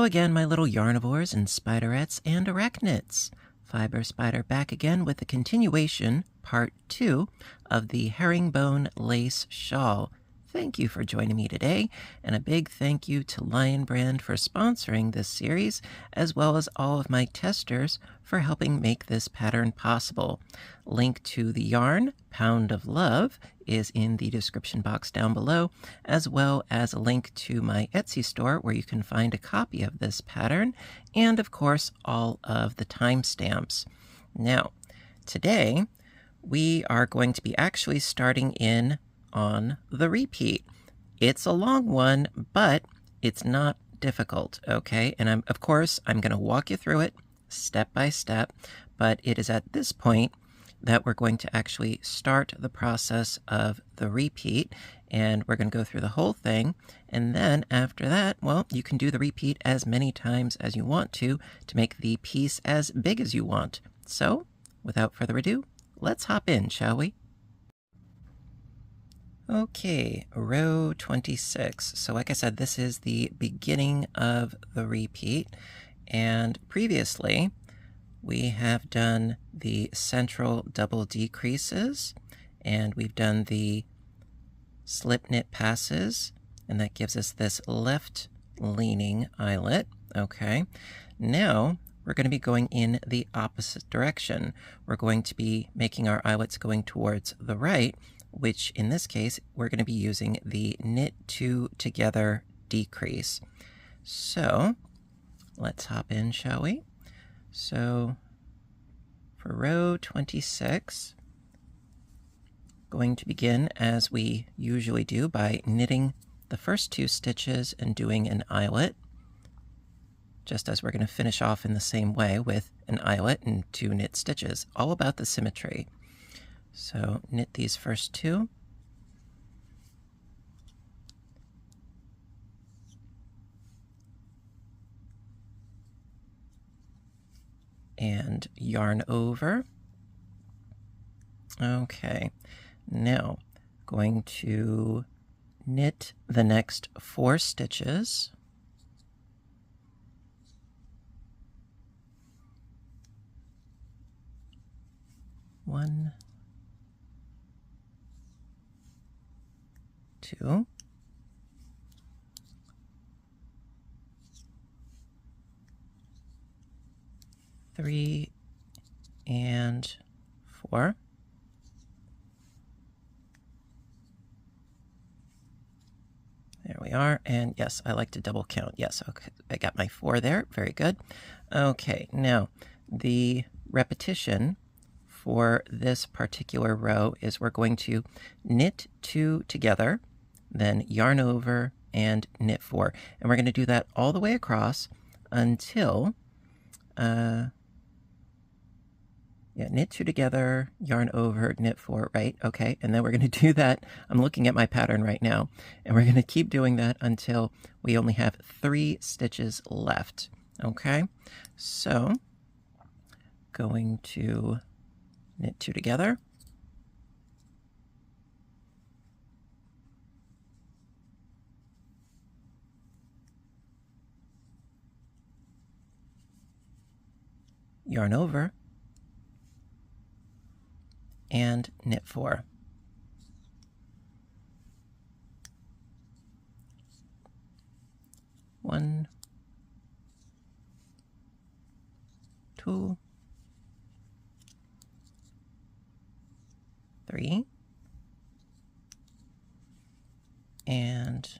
again, my little yarnivores and spiderettes and arachnids. Fiber Spider back again with the continuation, part 2, of the Herringbone Lace Shawl. Thank you for joining me today, and a big thank you to Lion Brand for sponsoring this series, as well as all of my testers for helping make this pattern possible. Link to the yarn, Pound of Love, is in the description box down below, as well as a link to my Etsy store where you can find a copy of this pattern, and of course all of the timestamps. Now, today we are going to be actually starting in on the repeat. It's a long one, but it's not difficult, okay? And of course, I'm going to walk you through it step by step, but it is at this point that we're going to actually start the process of the repeat, and we're going to go through the whole thing, and then after that, well, you can do the repeat as many times as you want to make the piece as big as you want. So, without further ado, let's hop in, shall we? Okay, row 26. So like I said, this is the beginning of the repeat, and previously we have done the central double decreases, and we've done the slip knit passes, and that gives us this left leaning eyelet. Okay, now we're going to be going in the opposite direction. We're going to be making our eyelets going towards the right, which in this case, we're going to be using the knit two together decrease. So let's hop in, shall we? So for row 26, going to begin as we usually do by knitting the first 2 stitches and doing an eyelet, just as we're going to finish off in the same way with an eyelet and 2 knit stitches, all about the symmetry. So knit these first 2. And yarn over. Okay, now going to knit the next 4 stitches. One, 2, 3, and 4. There we are, and yes, I like to double count. Yes, okay, I got my 4 there. Very good. Okay, now the repetition for this particular row is we're going to knit 2 together, then yarn over and knit 4. And we're going to do that all the way across until knit 2 together, yarn over, knit 4, right? Okay, and then we're going to do that. I'm looking at my pattern right now, and we're going to keep doing that until we only have 3 stitches left. Okay, so going to knit 2 together, yarn over, and knit 4. One, 2, 3, and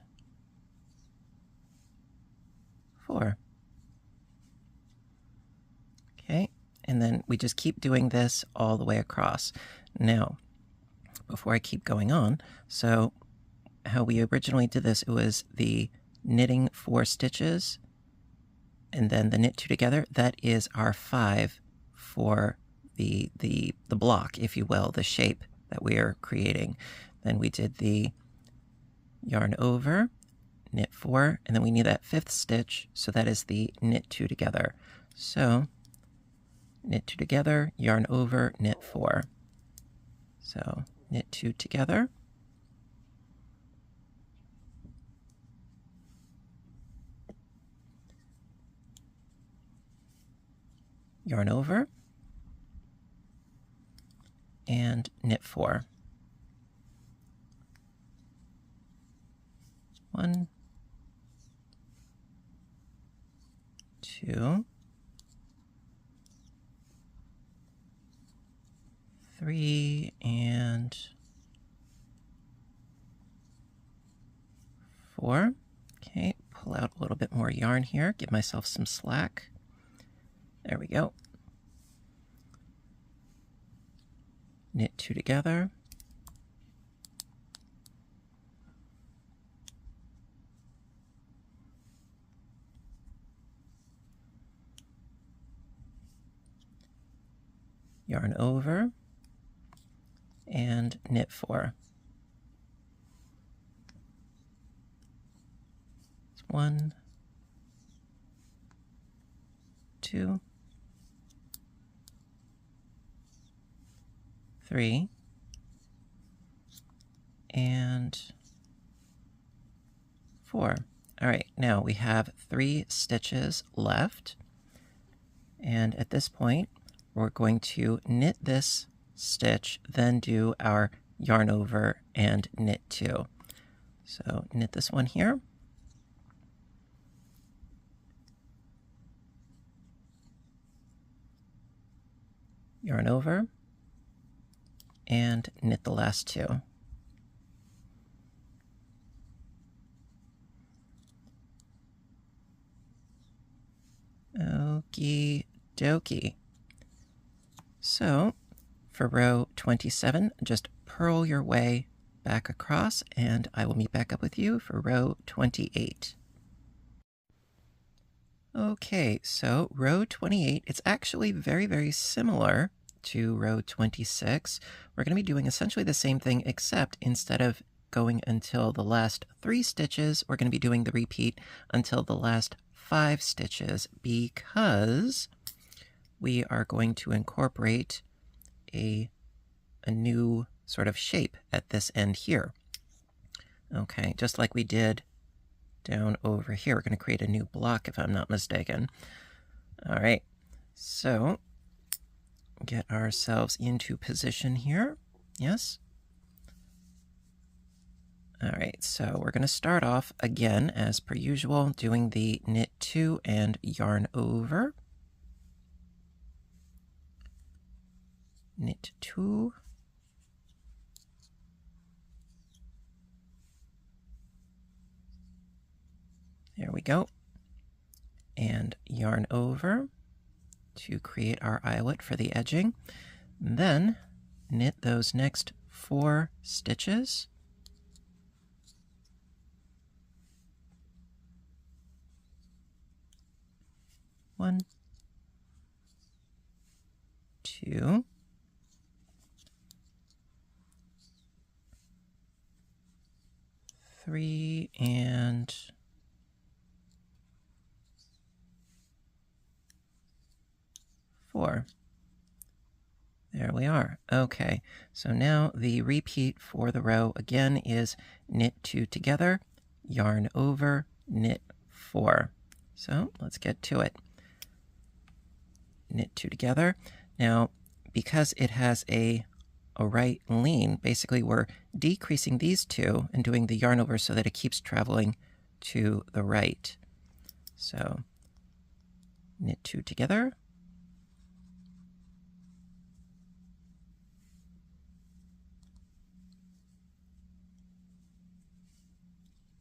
4. Okay, and then we just keep doing this all the way across. Now, before I keep going on, so how we originally did this, it was the knitting 4 stitches and then the knit 2 together. That is our 5 for the block, if you will, the shape that we are creating. Then we did the yarn over, knit 4, and then we need that 5th stitch, so that is the knit 2 together. So knit 2 together, yarn over, knit 4. So knit 2 together, yarn over, and knit 4. 1, 2, 3, and 4. Okay, pull out a little bit more yarn here, give myself some slack. There we go. Knit 2 together. Yarn over, and knit 4. 1, 2, 3, and 4. All right, now we have 3 stitches left, and at this point we're going to knit this stitch, then do our yarn over and knit 2. So knit this one here, yarn over, and knit the last 2. Okie dokie. So for row 27, just purl your way back across, and I will meet back up with you for row 28. Okay, so row 28, it's actually very, very similar to row 26. We're going to be doing essentially the same thing, except instead of going until the last 3 stitches, we're going to be doing the repeat until the last 5 stitches, because we are going to incorporate a new sort of shape at this end here. Okay, just like we did down over here. We're going to create a new block, if I'm not mistaken. All right, so get ourselves into position here. Yes. All right, so we're going to start off again, as per usual, doing the knit 2 and yarn over. Knit 2. There we go. And yarn over to create our eyelet for the edging. Then knit those next 4 stitches. 1, 2, 3, and 4. There we are. Okay, so now the repeat for the row again is knit 2 together, yarn over, knit 4. So let's get to it. Knit 2 together. Now, because it has a right lean, basically we're decreasing these 2 and doing the yarn over so that it keeps traveling to the right. So knit 2 together.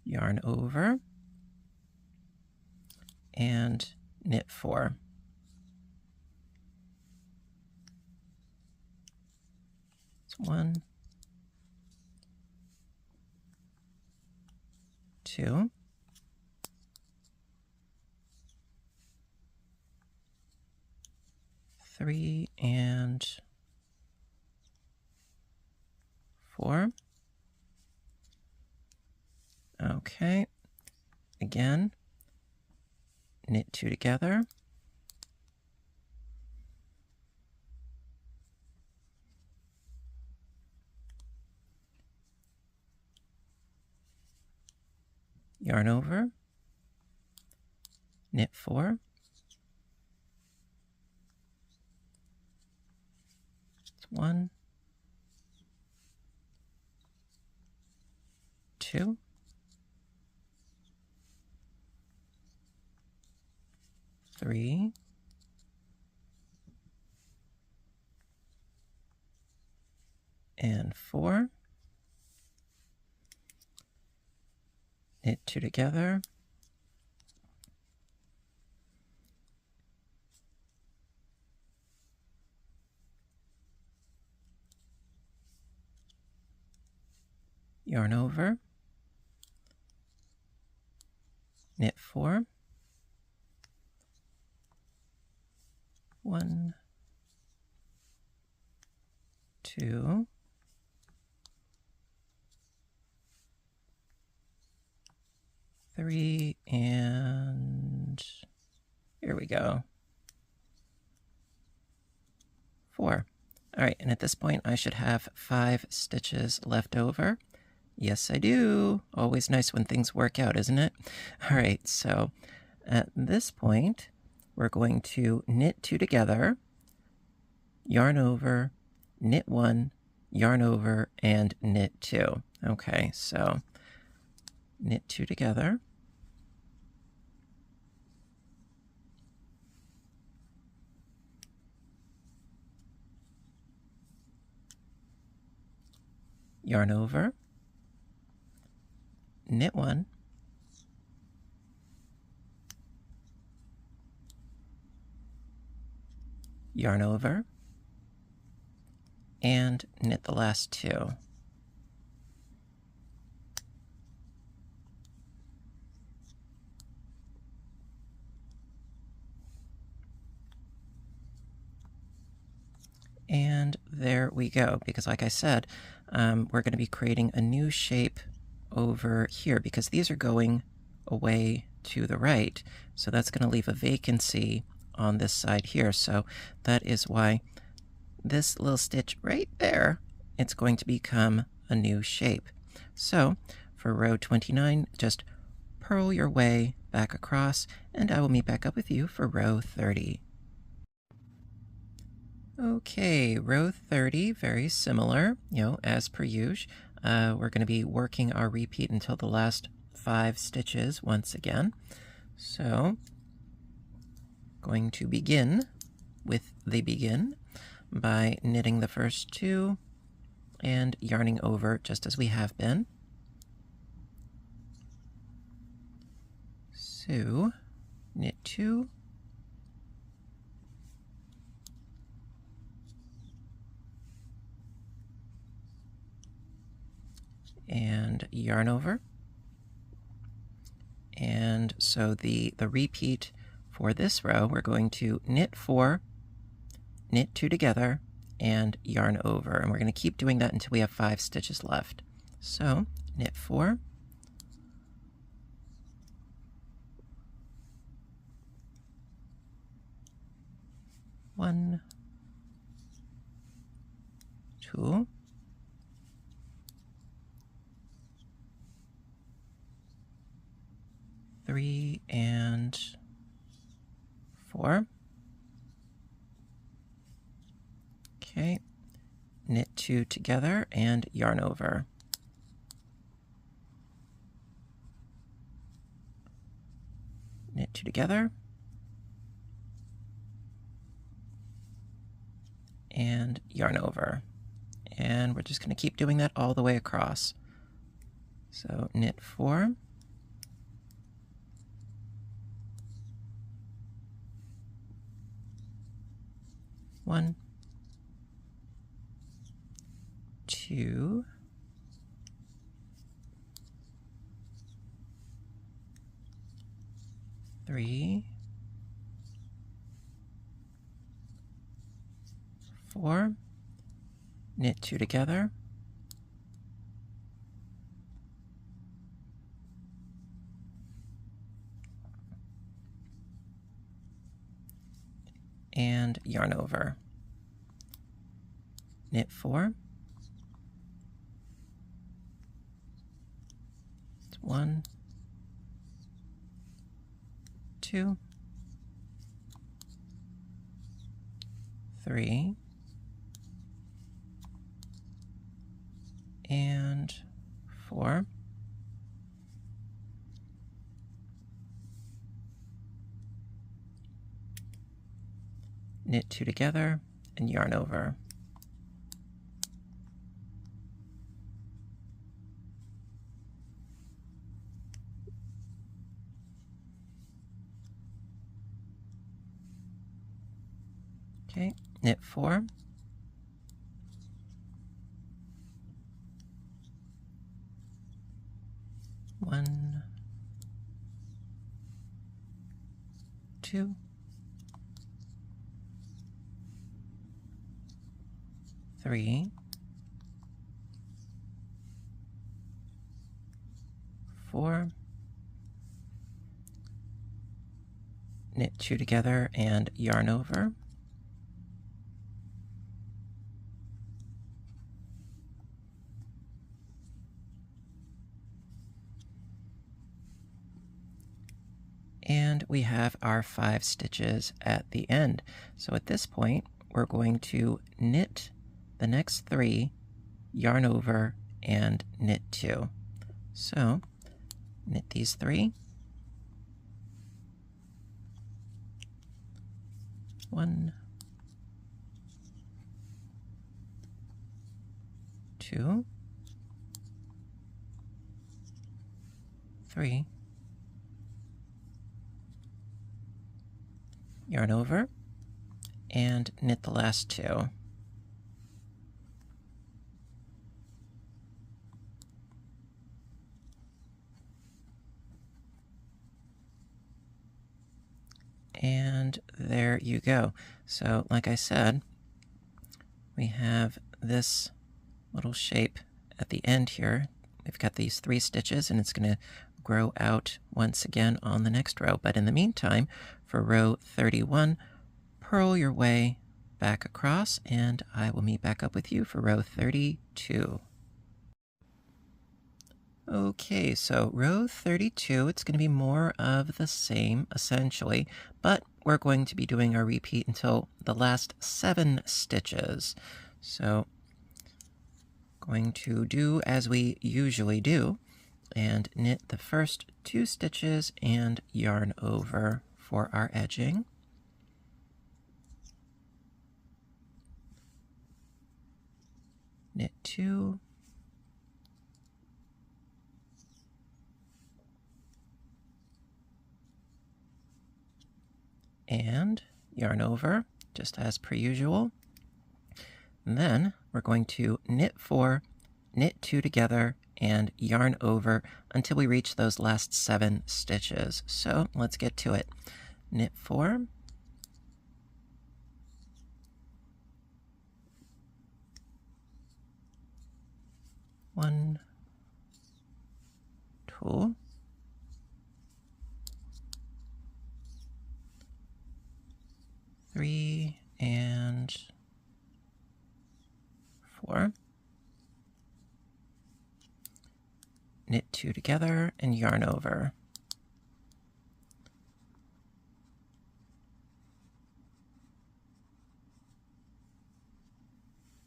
Yarn over, and knit 4. It's 1, 2, 3, and 4. Okay, again, knit 2 together, yarn over, knit 4, 1, 2, 3, and 4. Knit 2 together. Yarn over. Knit 4. 1, 2, 3, and here we go. 4. All right, and at this point I should have 5 stitches left over. Yes, I do. Always nice when things work out, isn't it? All right, so at this point, we're going to knit 2 together, yarn over, knit 1, yarn over, and knit 2. Okay, so knit 2 together. Yarn over, knit 1, yarn over, and knit the last 2. And there we go, because like I said, we're going to be creating a new shape over here because these are going away to the right. So that's going to leave a vacancy on this side here. So that is why this little stitch right there, it's going to become a new shape. So for row 29, just purl your way back across, and I will meet back up with you for row 30. Okay, row 30, very similar, as per usual. We're going to be working our repeat until the last 5 stitches once again. So, going to begin with the begin by knitting the first 2 and yarning over just as we have been. So, knit 2, and yarn over. And so the repeat for this row, we're going to knit 4, knit 2 together, and yarn over. And we're going to keep doing that until we have 5 stitches left. So knit 4, one, 2, 3, and 4. Okay, knit 2 together and yarn over. Knit 2 together and yarn over. And we're just going to keep doing that all the way across. So knit 4, 1, 2, 3, 4, knit 2 together, and yarn over. Knit 4, 1, 2, 3, and 4. Knit 2 together and yarn over. Okay, knit 4. One, 2, 3, 4. Knit 2 together and yarn over. And we have our 5 stitches at the end. So at this point, we're going to knit the next 3, yarn over, and knit 2. So knit these 3. 1, 2, 3, yarn over, and knit the last 2. And there you go. So like I said, we have this little shape at the end here. We've got these 3 stitches, and it's going to grow out once again on the next row. But in the meantime, for row 31, purl your way back across, and I will meet back up with you for row 32. Okay, so row 32, it's going to be more of the same, essentially, but we're going to be doing our repeat until the last 7 stitches. So, going to do as we usually do, and knit the first 2 stitches and yarn over for our edging. Knit 2. And yarn over, just as per usual. And then we're going to knit 4, knit 2 together, and yarn over until we reach those last 7 stitches. So let's get to it. Knit 4, one, 2, 3, and 4. Knit 2 together and yarn over.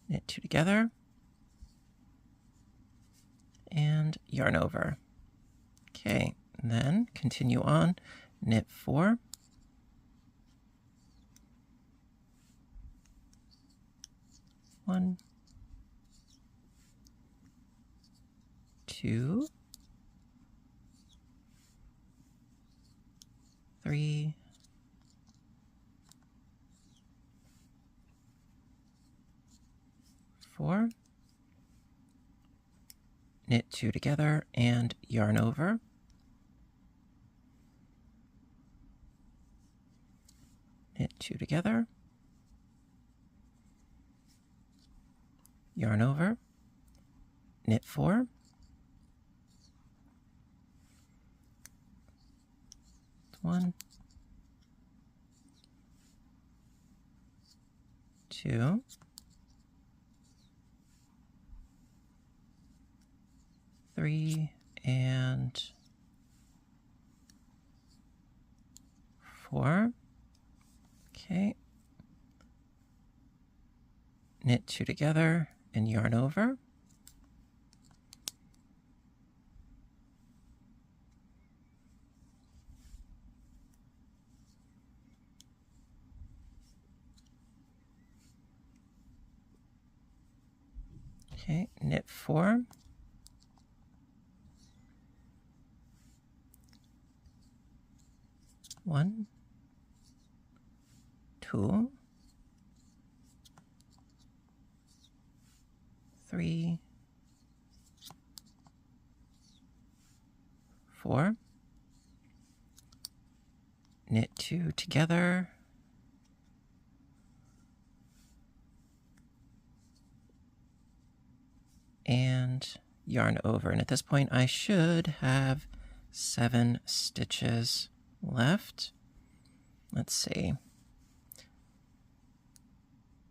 Knit 2 together and yarn over. Okay, and then continue on, knit 4, 1, 2, 3, 4, knit 2 together and yarn over. Knit 2 together, yarn over, knit 4, 1, 2, 3, and 4. Okay. Knit 2 together and yarn over. Okay, knit 4. One, 2, 3, 4. Knit 2 together. And yarn over. And at this point, I should have 7 stitches left. Let's see.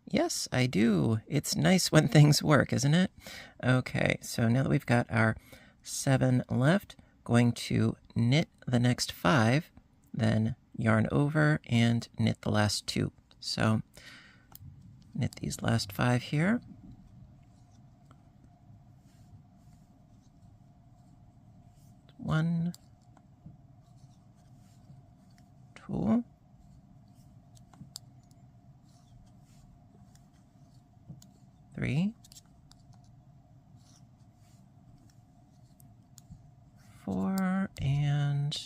Yes, I do. It's nice when things work, isn't it? Okay, so now that we've got our 7 left, going to knit the next 5, then yarn over and knit the last 2. So knit these last 5 here. One, 2, 3, 4, and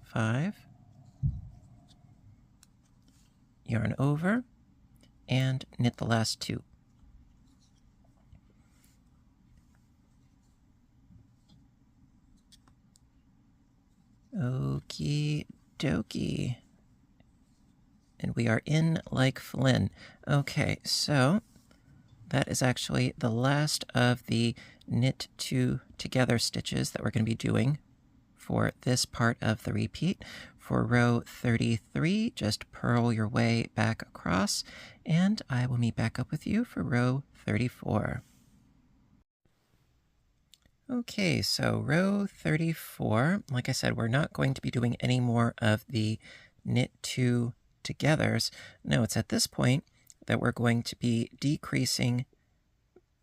5. Yarn over and knit the last 2. Okie dokie. And we are in like Flynn. Okay, so that is actually the last of the knit 2 together stitches that we're going to be doing for this part of the repeat. For row 33, just purl your way back across, and I will meet back up with you for row 34. Okay, so row 34, like I said, we're not going to be doing any more of the knit 2 togethers. No, it's at this point that we're going to be decreasing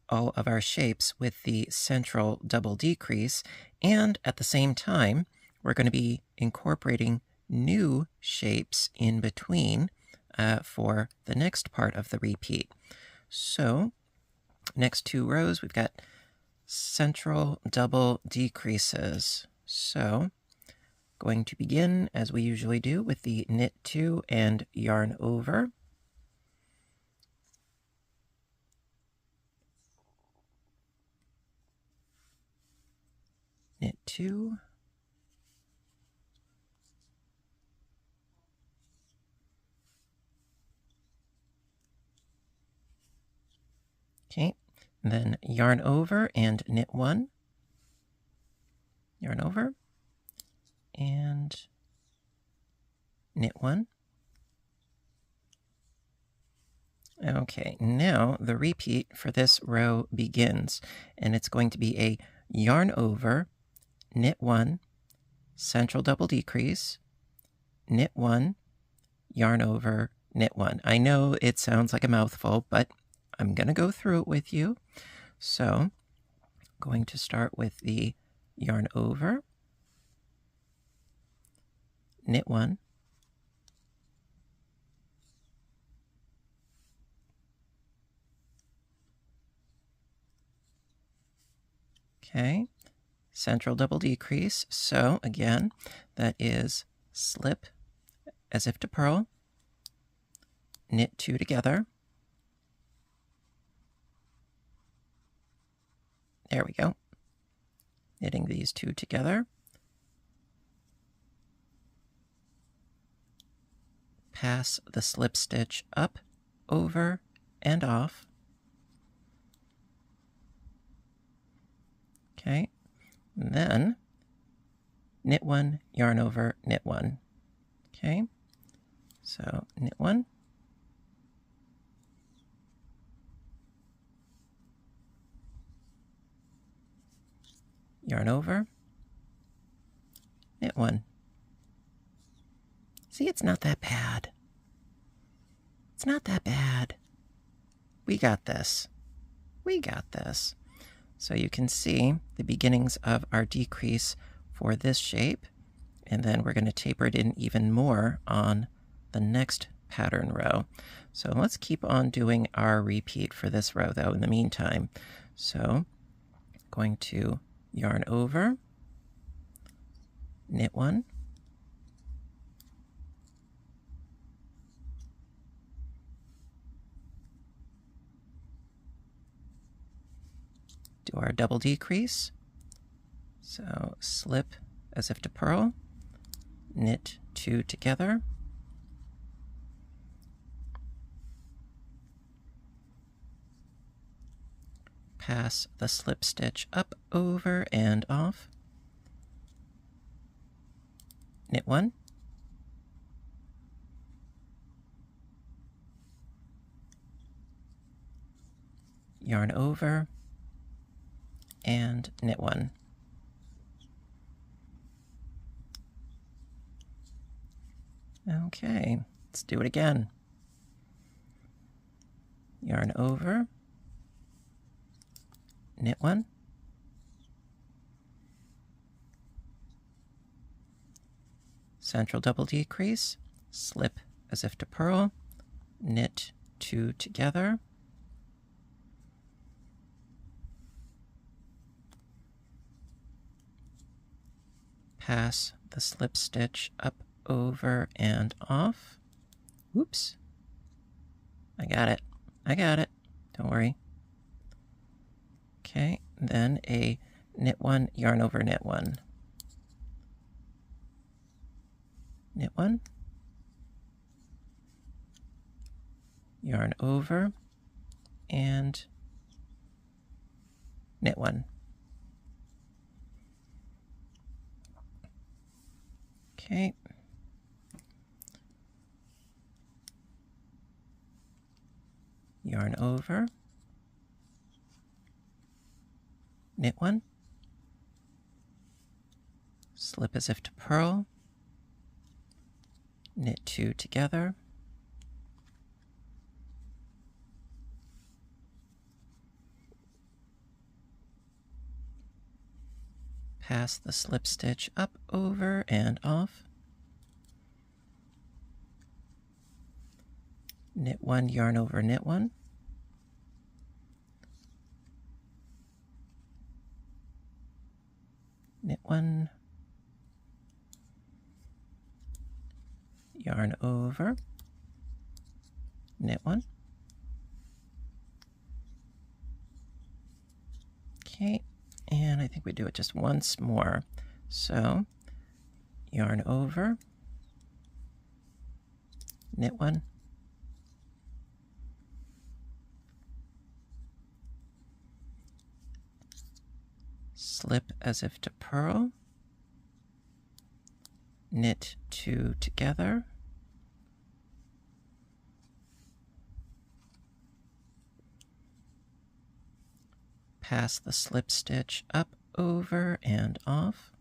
all of our shapes with the central double decrease, and at the same time, we're going to be incorporating new shapes in between for the next part of the repeat. So, next 2 rows, we've got central double decreases. So, going to begin, as we usually do, with the knit 2 and yarn over. Knit 2. Okay, then yarn over and knit 1. Yarn over and knit 1. Okay, now the repeat for this row begins, and it's going to be a yarn over, knit 1, central double decrease, knit 1, yarn over, knit 1. I know it sounds like a mouthful, but I'm going to go through it with you. So, going to start with the yarn over, knit 1, okay, central double decrease. So again, that is slip as if to purl, knit 2 together. There we go. Knitting these 2 together. Pass the slip stitch up, over, and off. Okay, and then knit 1, yarn over, knit 1. Okay, so knit 1. Yarn over, knit 1. See, it's not that bad. It's not that bad. We got this. We got this. So you can see the beginnings of our decrease for this shape, and then we're going to taper it in even more on the next pattern row. So let's keep on doing our repeat for this row though in the meantime. So going to yarn over, knit one, do our double decrease, so slip as if to purl, knit two together, pass the slip stitch up, over, and off, knit one, yarn over, and knit one. Okay, let's do it again. Yarn over, knit one, central double decrease, slip as if to purl, knit two together, pass the slip stitch up, over, and off. Oops. I got it. Don't worry. Okay, then a knit one, yarn over, knit one. Knit one. Yarn over, and knit one. Okay. Yarn over, knit one, slip as if to purl, knit two together, pass the slip stitch up, over, and off, knit one, yarn over, knit one, knit one, yarn over, knit one. Okay, and I think we do it just once more. So yarn over, knit one, slip as if to purl, knit two together, pass the slip stitch up, over, and off,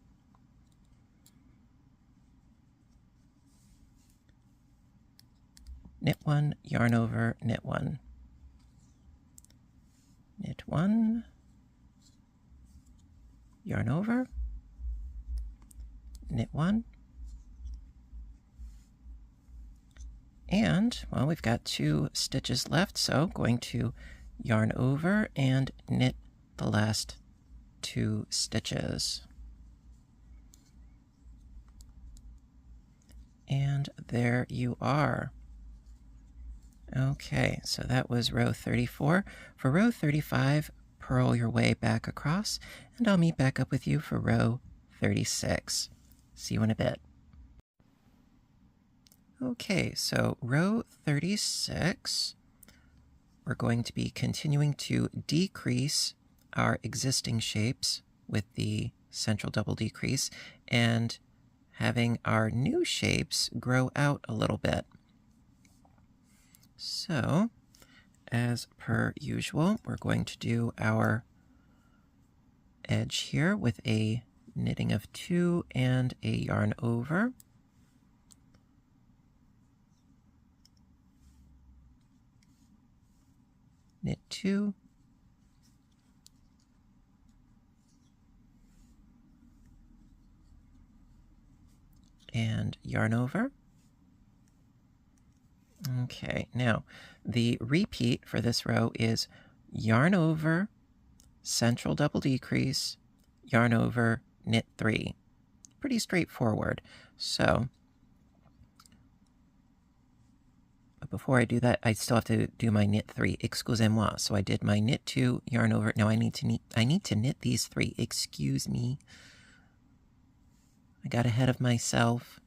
knit one, yarn over, knit one, knit one, yarn over, knit one, and, well, we've got 2 stitches left, so going to yarn over and knit the last 2 stitches. And there you are. Okay, so that was row 34. For row 35, purl your way back across, and I'll meet back up with you for row 36. See you in a bit. Okay, so row 36, we're going to be continuing to decrease our existing shapes with the central double decrease and having our new shapes grow out a little bit. So, as per usual, we're going to do our edge here with a knitting of 2 and a yarn over. Knit 2, and yarn over. Okay, now the repeat for this row is yarn over, central double decrease, yarn over, knit 3. Pretty straightforward. So before I do that, I still have to do my knit 3. Excusez-moi. So I did my knit 2, yarn over. Now I need to knit these 3. Excuse me. I got ahead of myself.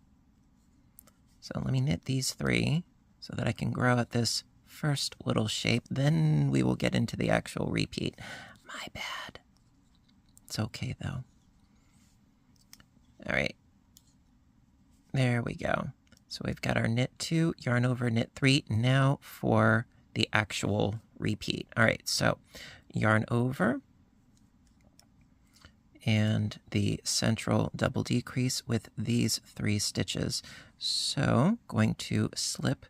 So let me knit these 3 so that I can grow at this first little shape. Then we will get into the actual repeat. My bad. It's okay though. All right. There we go. So we've got our knit 2, yarn over, knit 3. Now for the actual repeat. All right, so yarn over and the central double decrease with these 3 stitches. So going to slip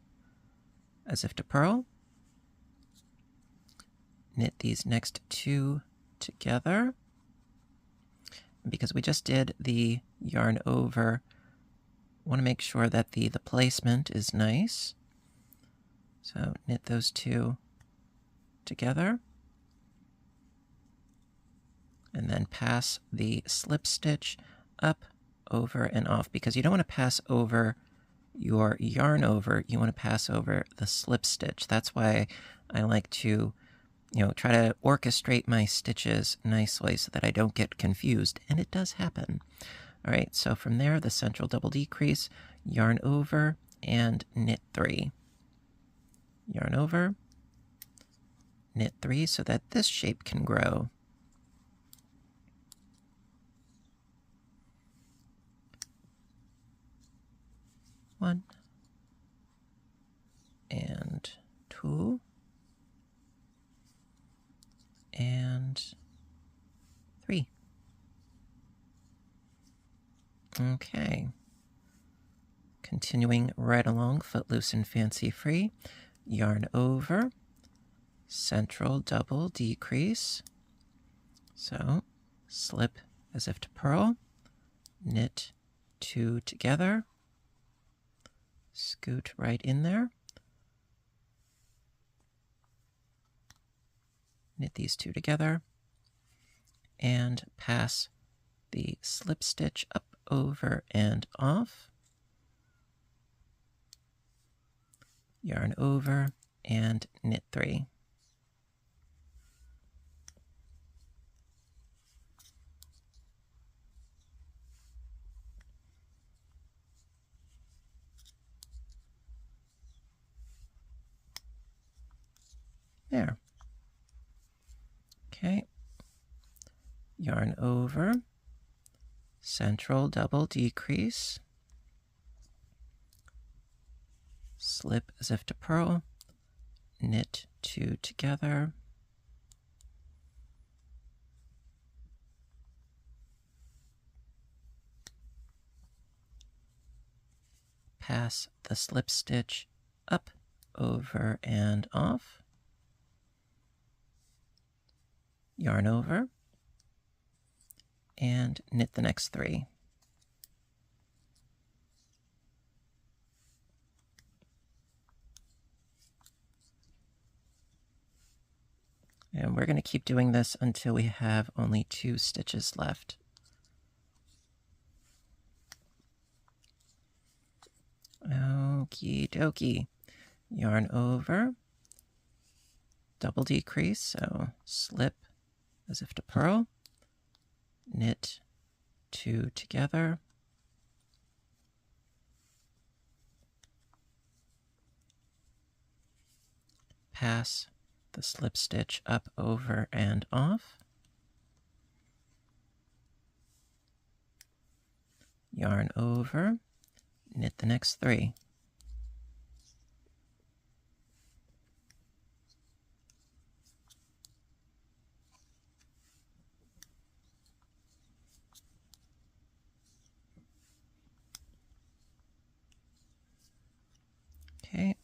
as if to purl, knit these next 2 together. Because we just did the yarn over, want to make sure that the placement is nice. So knit those 2 together. And then pass the slip stitch up, over, and off. Because you don't want to pass over your yarn over, you want to pass over the slip stitch. That's why I like to, try to orchestrate my stitches nicely so that I don't get confused. And it does happen. All right, so from there, the central double decrease, yarn over, and knit 3. Yarn over, knit 3 so that this shape can grow. One, and 2, and 3. Okay. Continuing right along, footloose and fancy free, yarn over, central double decrease. So slip as if to purl, knit 2 together, scoot right in there, knit these 2 together, and pass the slip stitch up, over, and off, yarn over, and knit 3. There. Okay. Yarn over, central double decrease, slip as if to purl, knit 2 together, pass the slip stitch up, over, and off, yarn over, and knit the next 3. And we're going to keep doing this until we have only 2 stitches left. Okie dokie. Yarn over, double decrease, so slip as if to purl, knit 2 together, pass the slip stitch up, over, and off, yarn over, knit the next 3. Okay,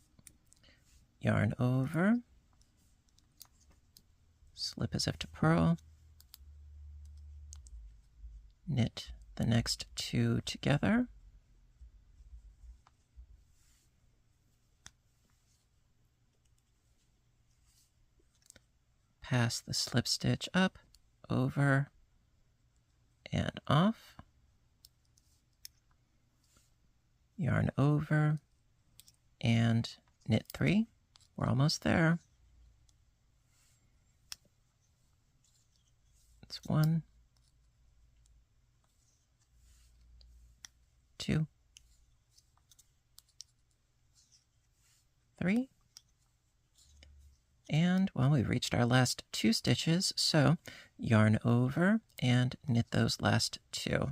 yarn over, slip as if to purl, knit the next 2 together, pass the slip stitch up, over, and off. Yarn over, and knit 3. We're almost there. It's 1, 2, 3. And, well, we've reached our last 2 stitches, so yarn over and knit those last 2.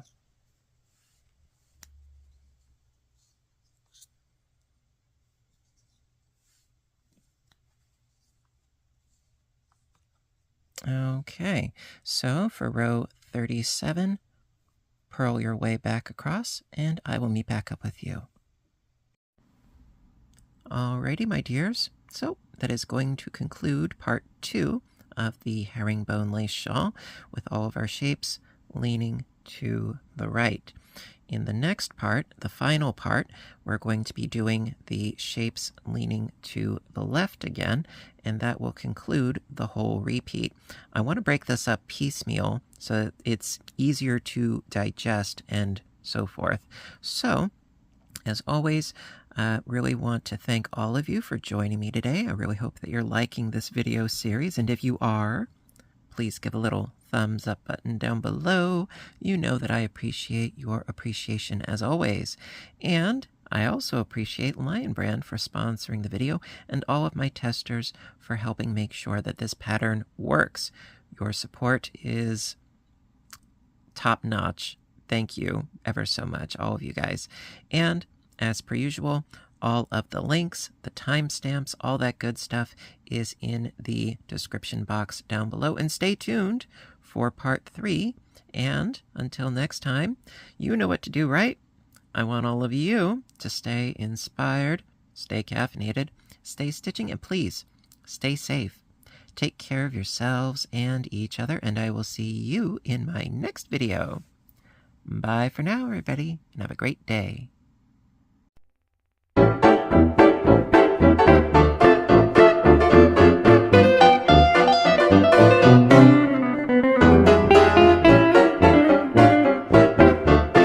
Okay, so for row 37, purl your way back across, and I will meet back up with you. Alrighty, my dears, so that is going to conclude part 2 of the herringbone lace shawl with all of our shapes leaning to the right. In the next part, the final part, we're going to be doing the shapes leaning to the left again, and that will conclude the whole repeat. I want to break this up piecemeal so that it's easier to digest and so forth. So, as always, I really want to thank all of you for joining me today. I really hope that you're liking this video series, and if you are, please give a little thumbs up button down below. You know that I appreciate your appreciation as always. And I also appreciate Lion Brand for sponsoring the video and all of my testers for helping make sure that this pattern works. Your support is top-notch. Thank you ever so much, all of you guys. And as per usual, all of the links, the timestamps, all that good stuff is in the description box down below. And stay tuned for part 3. And until next time, you know what to do, right? I want all of you to stay inspired, stay caffeinated, stay stitching, and please, stay safe. Take care of yourselves and each other, and I will see you in my next video. Bye for now, everybody, and have a great day. Thank you.